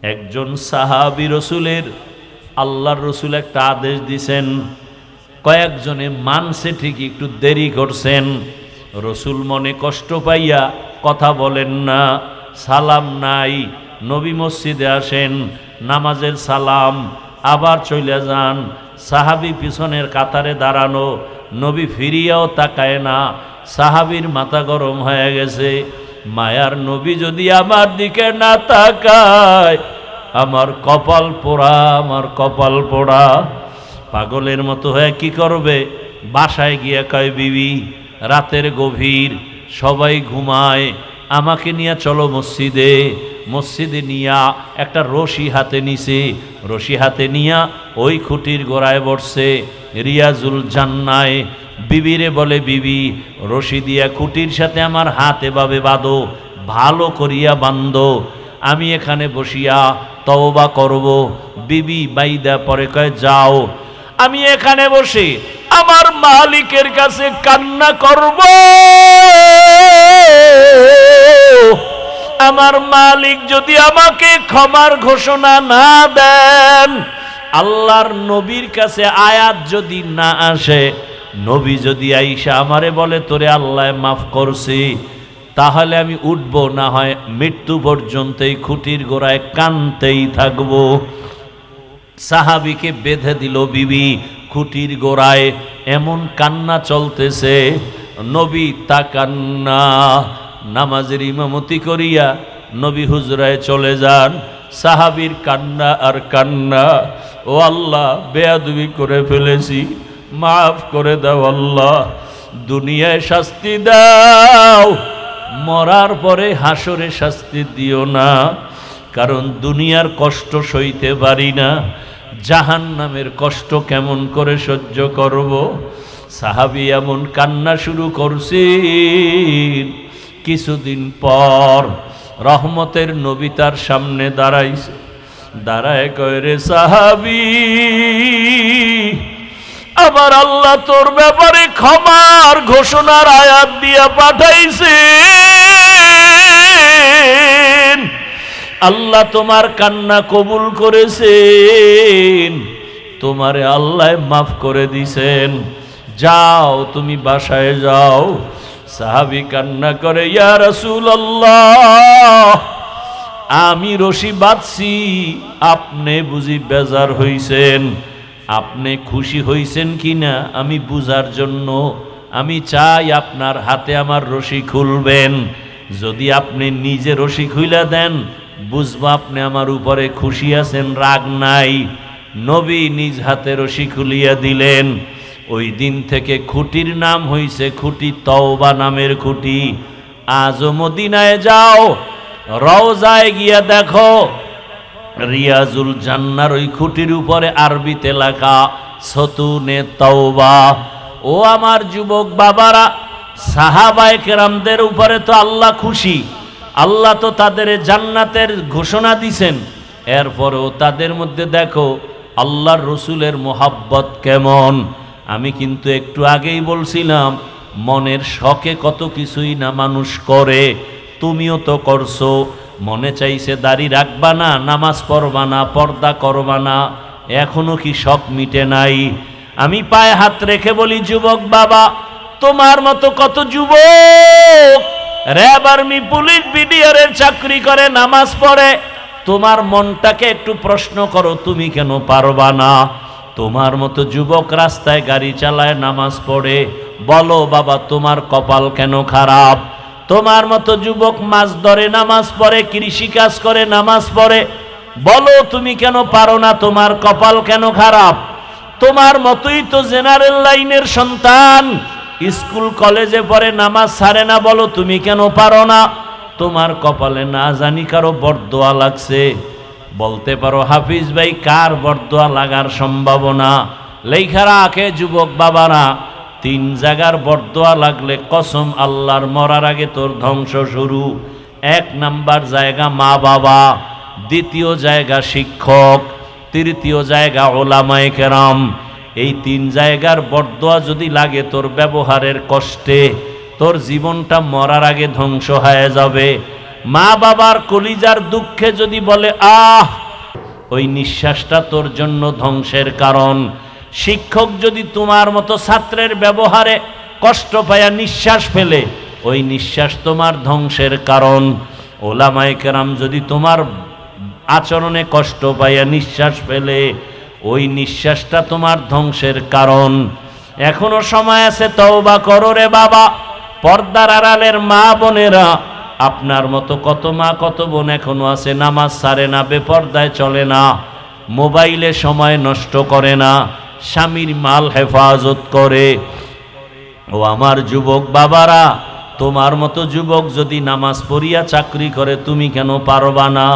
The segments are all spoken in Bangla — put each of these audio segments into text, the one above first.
একজন সাহাবী রসুলের আল্লাহর রসুল একটা আদেশ দিছেন, কয়েকজনে মানছে ঠিকই, একটু দেরি করছেন। রসুল মনে কষ্ট পাইয়া কথা বলেন না, সালাম নাই। নবী মসজিদে আসেন, নামাজের সালাম, আবার চলে যান। সাহাবী পিছনের কাতারে দাঁড়ানো, নবী ফিরিয়াও তাকায় না। সাহাবীর মাথা গরম হয়ে গেছে, মায়ার নবী যদি আমার দিকে না তাকায়, আমার কপাল পোড়া, আমার কপাল পোড়া। পাগলের মতো হয়ে কি করবে? বাসায় গিয়া কয়, বিবি রাতের গভীর, সবাই ঘুমায়, আমাকে নিয়ে চলো মসজিদে। মসজিদে নিয়া একটা রশি হাতে নিছে, রশি হাতে নিয়া ওই খুঁটির গোড়ায় বসছে, রিয়াজুল জান্নায়। বিবিরে বলে, বিবি রশি দিয়া খুঁটির সাথে আমার হাত এভাবে বাঁধো, ভালো করিয়া বান্ধো, আমি এখানে বসিয়া তওবা করব। বিবি বাইদা পরে কয়, যাও, আমি এখানে বসে আমার মালিকের কাছে কান্না করব। আমার মালিক যদি আমাকে ক্ষমার ঘোষণা না দেন, আল্লাহর নবীর কাছে আয়াত যদি না আসে, নবী যদি আইসা আমারে বলে তোরে আল্লাহ মাফ করছি, তাহলে আমি উঠব, না হয় মৃত্যু পর্যন্ত এই খুঁটির গোড়ায় কানতেই থাকব। সাহাবীকে বেঁধে দিল বিবি খুঁটির গোড়ায়, এমন কান্না চলতেছে। নবী তাকান্না, নামাজের ইমামতি করিয়া নবী হুজরায় চলে যান। সাহাবীর কান্না আর কান্না, ও আল্লাহ বেয়াদবি করে ফেলেছি, মাফ করে দাও আল্লাহ, দুনিয়ায় শাস্তি দাও, মরার পরে হাসরে শাস্তি দিও না, কারণ দুনিয়ার কষ্ট সইতে পারি না, জাহান্নামের কষ্ট কেমন করে সহ্য করব। সাহাবী এমন কান্না শুরু করছেন। কিছুদিন পর রহমতের নবী তার সামনে দাঁড়াইছে, দাঁড়ায় কয়, রে সাহাবী, আবার আল্লাহ তোর ব্যাপারে ক্ষমার ঘোষণার আয়াত দিয়া পাঠাইছে। আল্লাহ তোমার কান্না কবুল করেছেন, তোমারে আল্লাহ মাফ করে দিছেন, যাও তুমি বাসায় যাও। সাহাবী কান্না করে, ইয়া রাসূলুল্লাহ, আমি রশি বাঁধছি, আপনি বুঝি বেজার হইছেন, আপনি খুশি হইছেন কিনা আমি বুঝার জন্য আমি চাই আপনার হাতে আমার রশি খুলবেন। যদি আপনি নিজে রশি খুইলা দেন, বুঝবো আপনি আমার উপরে খুশি আছেন, রাগ নাই। নবী নিজ হাতে রশি খুলিয়া দিলেন। ওই দিন থেকে খুঁটির নাম হইছে খুঁটি তওবা নামের খুঁটি। আজও মদিনায় যাও, রওজায় গিয়া দেখো, রিয়াজুল জান্নার ওই খুঁটির উপরে আরবিতে লেখা সতুনে তওবা। ও আমার যুবক বাবারা, সাহাবায়ে কেরামদের উপরে তো আল্লাহ খুশি, আল্লাহ তো তাদের জান্নাতের ঘোষণা দিছেন, এরপরেও তাদের মধ্যে দেখো আল্লাহর রসুলের মোহাব্বত কেমন। আমি কিন্তু একটু আগেই বলছিলাম, মনের শখে কত কিছুই না মানুষ করে, তুমিও তো করছো। মনে চাইছে দাড়ি রাখবা না, নামাজ পড়বা না, পর্দা করবা না, এখনো কি শখ মিটে নাই? আমি পায়ে হাত রেখে বলি, যুবক বাবা, তোমার মতো কত যুবক র‍্যাব, আর্মি, পুলিশ, বিডিআরের চাকরি করে, নামাজ পড়ে, তোমার মনটাকে একটু প্রশ্ন করো, তুমি কেন পারবা না? তোমার মতো যুবক রাস্তায় গাড়ি চালায়, নামাজ পড়ে, বলো বাবা তোমার কপাল কেন খারাপ? তোমার মতো যুবক মাছ ধরে, নামাজ পড়ে, কৃষি কাজ করে, নামাজ পড়ে, বলো তুমি কেন পারো না? তোমার কপাল কেন খারাপ? তোমার মতোই তো জেনারেল লাইনের সন্তান, স্কুল কলেজে পড়ে, নামাজ ছাড়ে না, বলো তুমি কেন পারো না? তোমার কপালে না জানি কারো বরদোয়া লাগছে। বলতে পারো, হাফিজ ভাই কার বরদোয়া লাগার সম্ভাবনা? লেখা রাখে যুবক বাবারা, 3 জায়গার বরদোয়া লাগলে কসম আল্লাহর, মরার আগে তোর ধ্বংস শুরু। 1 নাম্বার জায়গা মা বাবা, 2য় জায়গা শিক্ষক, 3য় জায়গা ওলামায়ে কেরাম। এই 3 জায়গার বরদোয়া যদি লাগে তোর ব্যবহারের কষ্টে, তোর জীবনটা মরার আগে ধ্বংস হয়ে যাবে। মা বাবার কলিজার দুঃখে যদি বলে আহ, ওই নিঃশ্বাসটা তোর জন্য ধ্বংসের কারণ। শিক্ষক যদি তোমার মতো ছাত্রের ব্যবহারে কষ্ট পায়া নিঃশ্বাস ফেলে, ওই নিঃশ্বাস তোমার ধ্বংসের কারণ। ওলামায়ে কেরাম যদি তোমার আচরণে কষ্ট পাইয়া নিঃশ্বাস ফেলে, ওই নিঃশ্বাসটা তোমার ধ্বংসের কারণ। এখনো সময় আছে, তওবা করো রে বাবা। পর্দার আড়ালের মা বোনেরা, আপনার মতো কত মা কত বোন এখনো আছে নামাজ ছাড়ে না, বেপর্দায় চলে না, মোবাইলে সময় নষ্ট করে না, স্বামীর মাল হেফাজত করে। ও আমার যুবক বাবারা, তোমার মতো যুবক যদি নামাজ পড়িয়া চাকরি করে, তুমি কেন পারবা না?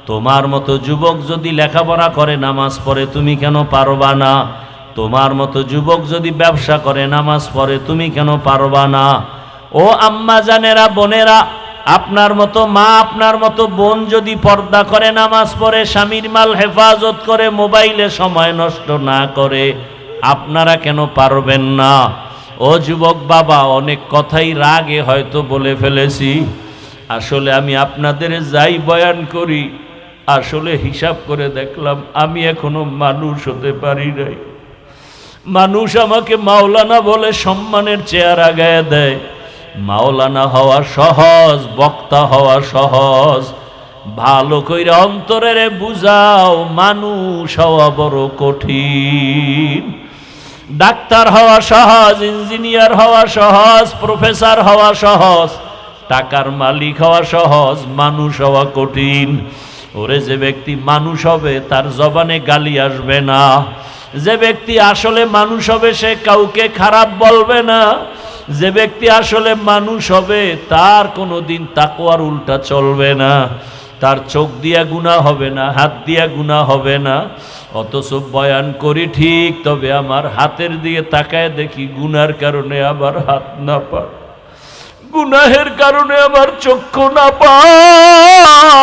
তোমার মতো যুবক যদি লেখাপড়া করে নামাজ পড়ে, তুমি কেন পারবা না? তোমার মতো যুবক যদি ব্যবসা করে নামাজ পড়ে, তুমি কেন পারবা না? ও আম্মা জানেরা, বোনেরা, আপনার মতো মা, আপনার মতো বোন যদি পর্দা করে নামাজ পড়ে, স্বামীর মাল হেফাজত করে, মোবাইলে সময় নষ্ট না করে, আপনারা কেন পারবেন না? ও যুবক বাবা, অনেক কথাই রাগে হয়তো বলে ফেলেছি। আসলে আমি আপনাদের যাই বয়ান করি, আসলে হিসাব করে দেখলাম আমি এখনো মানুষ হতে পারি নাই। মানুষ আমাকে মাওলানা বলে সম্মানের চেয়ার আগায় দেয়। মাওলানা হওয়া সহজ, বক্তা হওয়া সহজ। ভালো কইরা অন্তরে বুঝাও, মানুষ হওয়া বড় কঠিন। ডাক্তার হওয়া সহজ, ইঞ্জিনিয়ার হওয়া সহজ, প্রফেসর হওয়া সহজ, টাকার মালিক হওয়া সহজ, মানুষ হওয়া কঠিন। ওরে যে ব্যক্তি মানুষ হবে তার জবানে গালি আসবে না। যে ব্যক্তি আসলে মানুষ হবে সে কাউকে খারাপ বলবে না। যে ব্যক্তি আসলে মানুষ হবে তার কোনোদিন তাকওয়ার উল্টা চলবে না। তার চোখ দিয়া গুনাহ হবে না, হাত দিয়া গুনাহ হবে না। অথচ বয়ান করি ঠিক, তবে আমার হাতের দিকে তাকায় দেখি গুনার কারণে আবার হাত না পাক, গুনাহের কারণে আবার চক্ষু না পাক।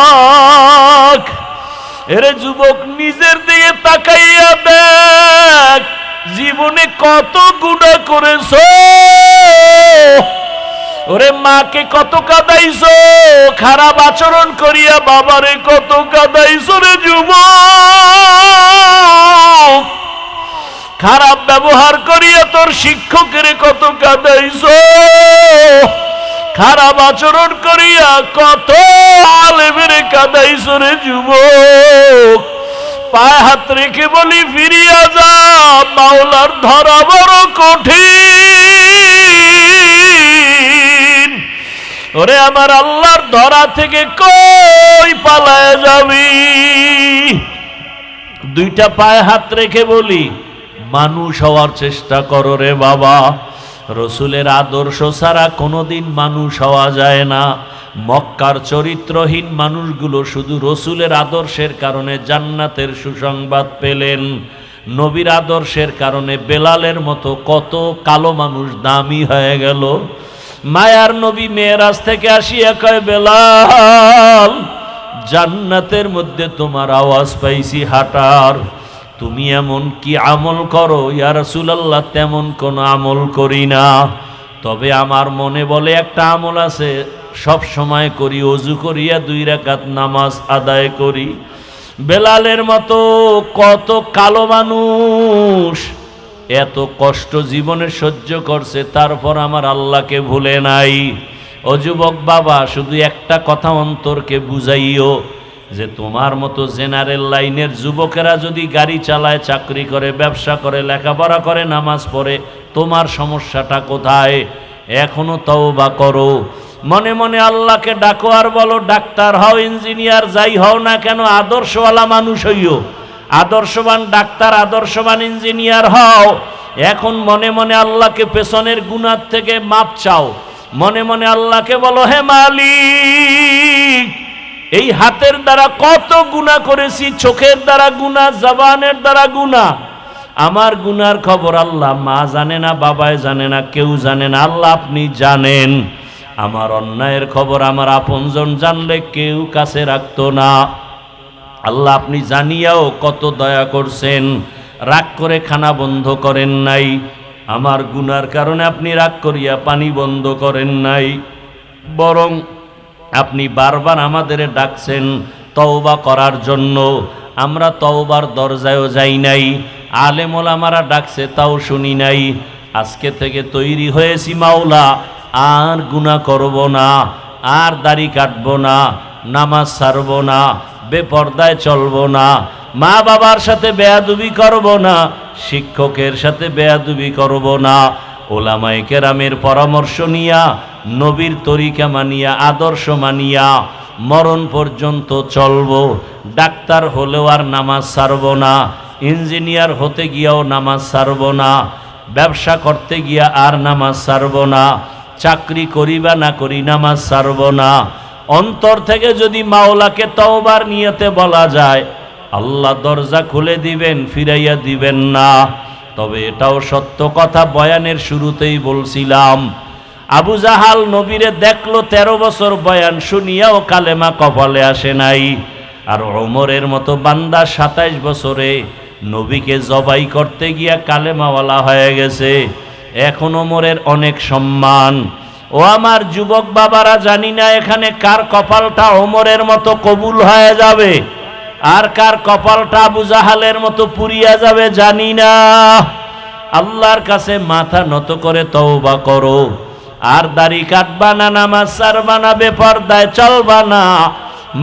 এরে যুবক, নিজের দিকে তাকাইয়া দেখ, জীবনে কত গুনাহ করেছো। ওরে মাকে কত কাঁদাইছো, খারাপ আচরণ করিয়া বাবারে কত কাঁদাইছো রে যুবক। খারাপ ব্যবহার করিয়া তোর শিক্ষকের কত কাঁদাইছো। খারাপ আচরণ করিয়া কত আলেমের কাঁদাইছো রে যুবক। পায়ে হাত রেখে বলি ফিরিয়া যা, মাওলার ধরা বড় কঠিন। ওরে আমার আল্লাহর ধরা থেকে কই পালায় যাবি? দুইটা পায়ে হাত রেখে বলি, মানুষ হওয়ার চেষ্টা করো রে বাবা। রসুলের আদর্শ ছাড়া কোনোদিন মানুষ হওয়া যায় না। মক্কার চরিত্রহীন মানুষগুলো শুধু রসুলের আদর্শের কারণে জান্নাতের সুসংবাদ পেলেন। নবীর আদর্শের কারণে বেলালের মতো কত কালো মানুষ দামি হয়ে গেল। মায়ার নবী মেরাজ থেকে আসিয়া কয়, বেলাল, জান্নাতের মধ্যে তোমার আওয়াজ পাইছি হাঁটার, তুমি এমন কি আমল করো? ইয়া রাসূলুল্লাহ, তেমন কোনো আমল করি না, তবে আমার মনে বলে একটা আমল আছে, সব সময় করি, ওযু করিয়া 2 রাকাত নামাজ আদায় করি। বেলালের মতো কত কালো মানুষ এত কষ্ট জীবনে সহ্য করছে, তারপর আমার আল্লাহকে ভুলে নাই। ও যুবক বাবা, শুধু একটা কথা অন্তরকে বুঝাইও, যে তোমার মতো জেনারেল লাইনের যুবকেরা যদি গাড়ি চালায়, চাকরি করে, ব্যবসা করে, লেখাপড়া করে, নামাজ পড়ে, তোমার সমস্যাটা কোথায়? এখনো তওবা করো। মনে মনে আল্লাহকে ডাকো আর বলো, ডাক্তার হও, ইঞ্জিনিয়ার যাই হও না কেন, আদর্শওয়ালা মানুষ হইও। আদর্শবান ডাক্তার, আদর্শবান ইঞ্জিনিয়ার হও। এখন মনে মনে আল্লাহকে পেছনের গুনাহ থেকে মাপ চাও। মনে মনে আল্লাহকে বলো, হে মালিক, এই হাতের দ্বারা কত গুনাহ করেছি, চোখের দ্বারা গুনাহ, জবানের দ্বারা গুনাহ। আমার গুনার খবর আল্লাহ মা জানে না, বাবায় জানে না, কেউ জানে না, আল্লাহ আপনি জানেন। আমার অন্যায়ের খবর আমার আপনজন জানলে কেউ কাছে রাখতো না। আল্লাহ আপনি জানিয়াও কত দয়া করছেন, রাগ করে খানা বন্ধ করেন নাই। আমার গুনার কারণে আপনি রাগ করিয়া পানি বন্ধ করেন নাই, বরং আপনি বারবার আমাদের ডাকছেন তওবা করার জন্য, আমরা তওবার দরজায়ও যাই নাই, আলেম ওলামারা ডাকছে তাও শুনি নাই। আজকে থেকে তৈরি হয়েছি মাওলা, আর গুনাহ করব না, আর দাড়ি কাটবো না, নামাজ ছাড়ব না, বেপর্দায় চলবো না, মা বাবার সাথে বেয়াদবি করব না, শিক্ষকের সাথে বেয়াদবি করব না, ওলামায়ে কেরামের পরামর্শ নিয়া, নবীর তরিকা মানিয়া, আদর্শ মানিয়া মরণ পর্যন্ত চলবো। ডাক্তার হলেও আর নামাজ ছাড়ব না, ইঞ্জিনিয়ার হতে গিয়াও নামাজ ছাড়ব না, ব্যবসা করতে গিয়া আর নামাজ ছাড়ব না, চাকরি করি বা না করি নামাজ ছাড়ব না। অন্তর থেকে যদি মাওলাকে তওবার নিয়তে বলা যায়, আল্লাহ দরজা খুলে দিবেন, ফিরাইয়া দিবেন না। তবে এটাও সত্য কথা, বয়ানের শুরুতেই বলছিলাম, আবু জাহাল নবীরে দেখলো 13 বছর বয়ান শুনিয়াও কালেমা কপালে আসে নাই। আর ওমরের মতো বান্দা 27 বছরে নবীকে জবাই করতে গিয়া কালেমাওয়ালা হয়ে গেছে। এখন ওমরের অনেক সম্মান। ও আমার যুবক বাবারা, জানি না এখানে কার কপালটা ওমরের মতো কবুল হয়ে যাবে, আর কার কপালটা আবু জাহালের মতো পুড়িয়া যাবে জানি না। আল্লাহর কাছে মাথা নত করে তওবা করো, আর দাড়ি কাটবা না, নামাজ ছাড়বা না, বেপরদায় চলবা না,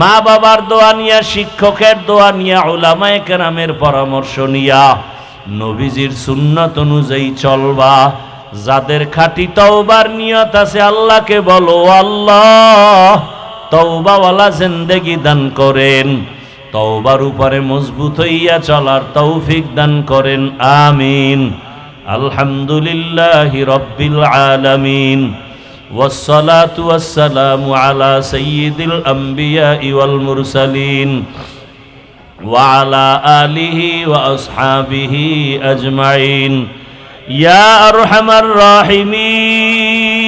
মা বাবার দোয়া নিয়া, শিক্ষকের দোয়া নিয়া, উলামায়ে কেরামের পরামর্শ নিয়া নবীজির সুন্নাত অনুযায়ী চলবা। যাদের খাঁটি তওবার নিয়ত আছে, আল্লাহকে বলো, আল্লাহ তওবাওয়ালা জিন্দেগি দান করেন, তওবার উপরে মজবুত হইয়া চলার তৌফিক দান করেন, আমিন। আলহামদুলিল্লাহি রাব্বিল আলামিন, ওয়াসসালাতু ওয়াসসালামু আলা সাইয়্যিদিল আমবিয়াই ওয়াল মুরসালিন ওয়া আলা আলিহি ওয়া আসহাবিহি আজমাইন। ইয়া আরহামার রাহিমিন,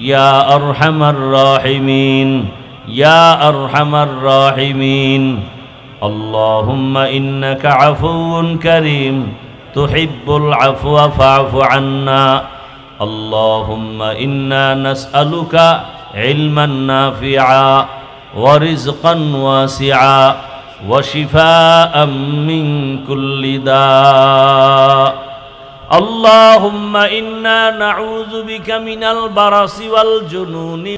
ইয়া আরহামার রাহিমিন, ইয়া আরহামার রাহিমিন। আল্লাহুম্মা ইন্নাকা আফুউন কারীম তুহিব্বুল আফওয়া ফা'ফু আন্না। আল্লাহুম্মা ইন্না নাসআলুকা ইলমান নাফিআ ওয়া রিজকান ওয়াসিআ ওয়া শিফাআম মিন কুল্লি দা। আল্লাহুম্মা ইন্না নাউযু বিকা মিনাল বারাসি ওয়াল জুনুনি